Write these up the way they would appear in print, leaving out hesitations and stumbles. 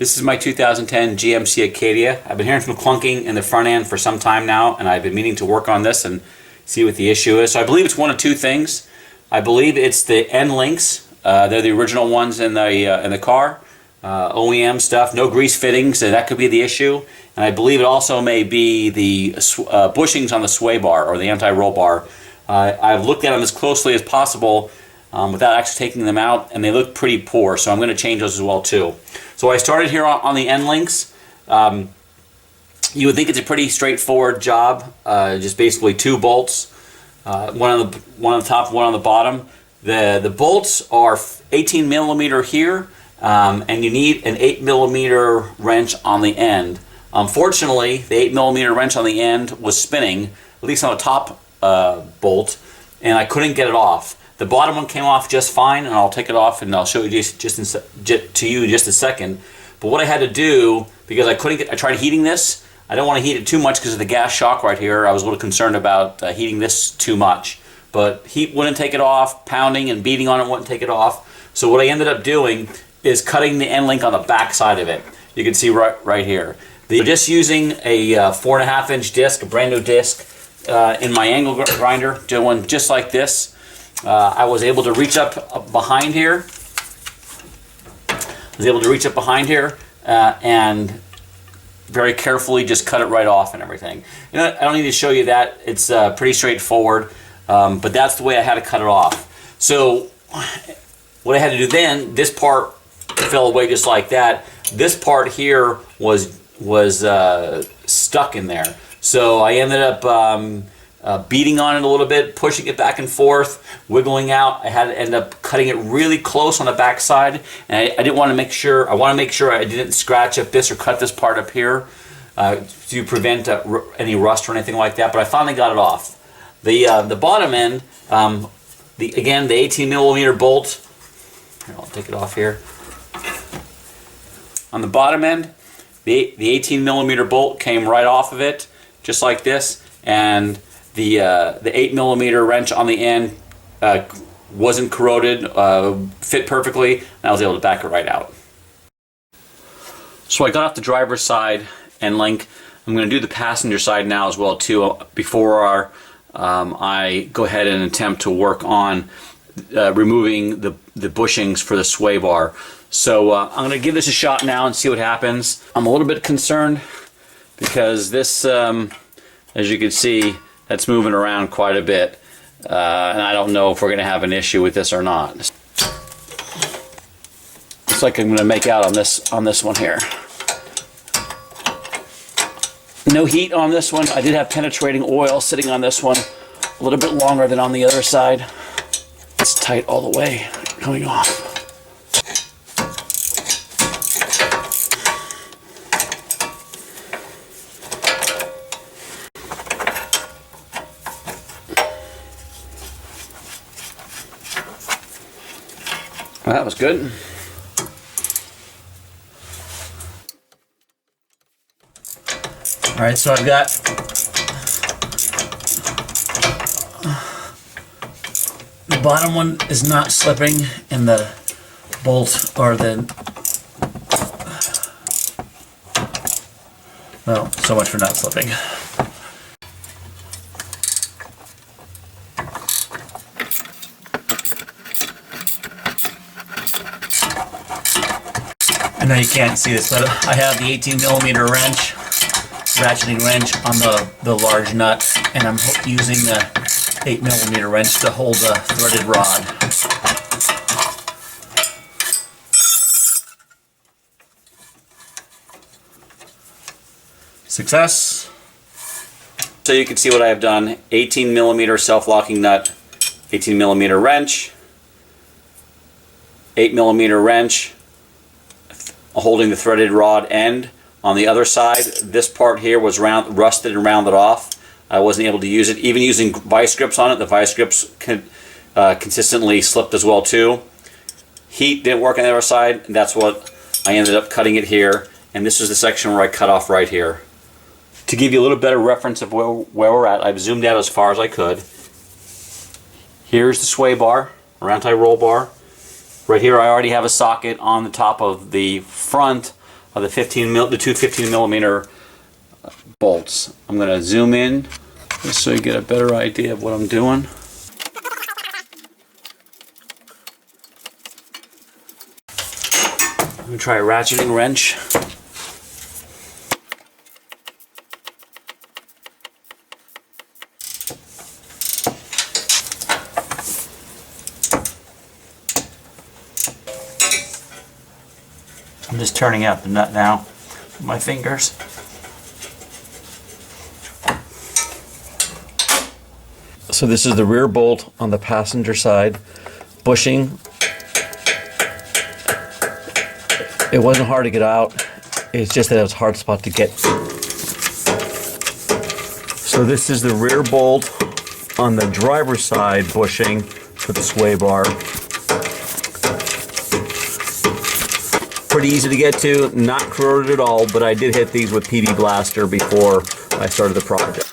This is my 2010 GMC Acadia. I've been hearing some clunking in the front end for some time now, and I've been meaning to work on this and see what the issue is. So I believe it's one of two things. I believe it's the end links. They're the original ones in the car. OEM stuff, no grease fittings, and that could be the issue. And I believe it also may be the bushings on the sway bar or the anti-roll bar. I've looked at them as closely as possible without actually taking them out, and they look pretty poor, so I'm going to change those as well too. So I started here on the end links. You would think it's a pretty straightforward job, just basically two bolts, one on the top, one on the bottom. The bolts are 18 millimeter here, and you need an 8 millimeter wrench on the end. Unfortunately, the 8 millimeter wrench on the end was spinning, at least on the top bolt, and I couldn't get it off. The bottom one came off just fine, and I'll take it off and I'll show you to you in just a second. But what I had to do, because I tried heating this. I don't want to heat it too much because of the gas shock right here. I was a little concerned about heating this too much. But heat wouldn't take it off, pounding and beating on it wouldn't take it off. So what I ended up doing is cutting the end link on the back side of it. You can see right here. Just using a 4.5 inch disc, a brand new disc, in my angle grinder, doing just like this. I was able to reach up behind here. And very carefully just cut it right off and everything. You know, I don't need to show you that. It's pretty straightforward, but that's the way I had to cut it off. So what I had to do then, this part fell away just like that. This part here was stuck in there. So I ended up beating on it a little bit, pushing it back and forth, wiggling out. I had to end up cutting it really close on the back side, and I want to make sure I didn't scratch up this or cut this part up here to prevent any rust or anything like that. But I finally got it off. The bottom end, again the 18 millimeter bolt. Here, I'll take it off here. On the bottom end, the 18 millimeter bolt came right off of it, just like this, and the 8 millimeter wrench on the end wasn't corroded, fit perfectly, and I was able to back it right out. So I got off the driver's side end link. I'm going to do the passenger side now as well too, before I go ahead and attempt to work on removing the bushings for the sway bar. So I'm going to give this a shot now and see what happens. I'm a little bit concerned because this, as you can see, that's moving around quite a bit, and I don't know if we're going to have an issue with this or not. Looks like I'm going to make out on this one here. No heat on this one. I did have penetrating oil sitting on this one a little bit longer than on the other side. It's tight all the way, coming off. Well, that was good. All right, so I've got the bottom one is not slipping, and the bolt or well, so much for not slipping. I know you can't see this, but I have the 18 millimeter wrench, ratcheting wrench on the large nut, and I'm using the 8 millimeter wrench to hold the threaded rod. Success! So you can see what I have done. 18 millimeter self-locking nut, 18 millimeter wrench, 8 millimeter wrench, holding the threaded rod end. On the other side, this part here was rusted and rounded off. I wasn't able to use it. Even using vice grips on it, the vice grips consistently slipped as well too. Heat didn't work on the other side, and that's what I ended up cutting it here. And this is the section where I cut off right here. To give you a little better reference of where we're at, I've zoomed out as far as I could. Here's the sway bar, or anti-roll bar. Right here I already have a socket on the top of the front of the two 15 millimeter bolts. I'm going to zoom in just so you get a better idea of what I'm doing. I'm going to try a ratcheting wrench. I'm just turning out the nut now with my fingers. So this is the rear bolt on the passenger side bushing. It wasn't hard to get out. It's just that it was a hard spot to get. So this is the rear bolt on the driver's side bushing for the sway bar. Pretty easy to get to, not corroded at all, but I did hit these with PB Blaster before I started the project.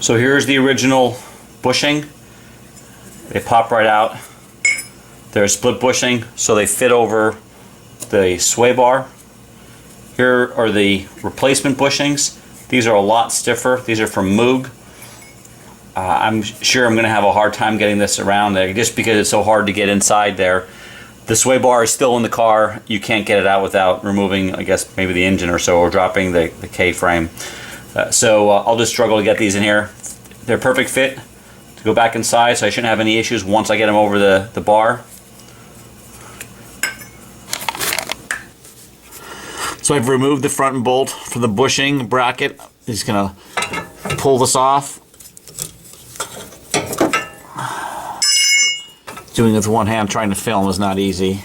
So here's the original bushing. They pop right out. They're split bushing, so they fit over the sway bar. Here are the replacement bushings. These are a lot stiffer. These are from Moog. I'm sure I'm going to have a hard time getting this around there just because it's so hard to get inside there. The sway bar is still in the car. You can't get it out without removing, I guess, maybe the engine or so, or dropping the K-frame. So I'll just struggle to get these in here. They're perfect fit to go back inside, so I shouldn't have any issues once I get them over the bar. So I've removed the front bolt for the bushing bracket. I'm just gonna pull this off. Doing it with one hand, trying to film is not easy.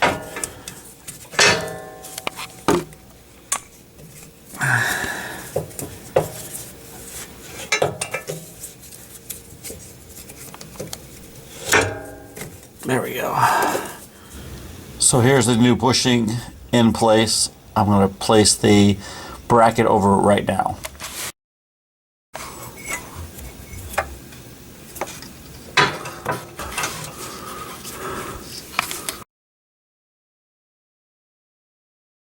There we go. So here's the new bushing in place. I'm going to place the bracket over it right now.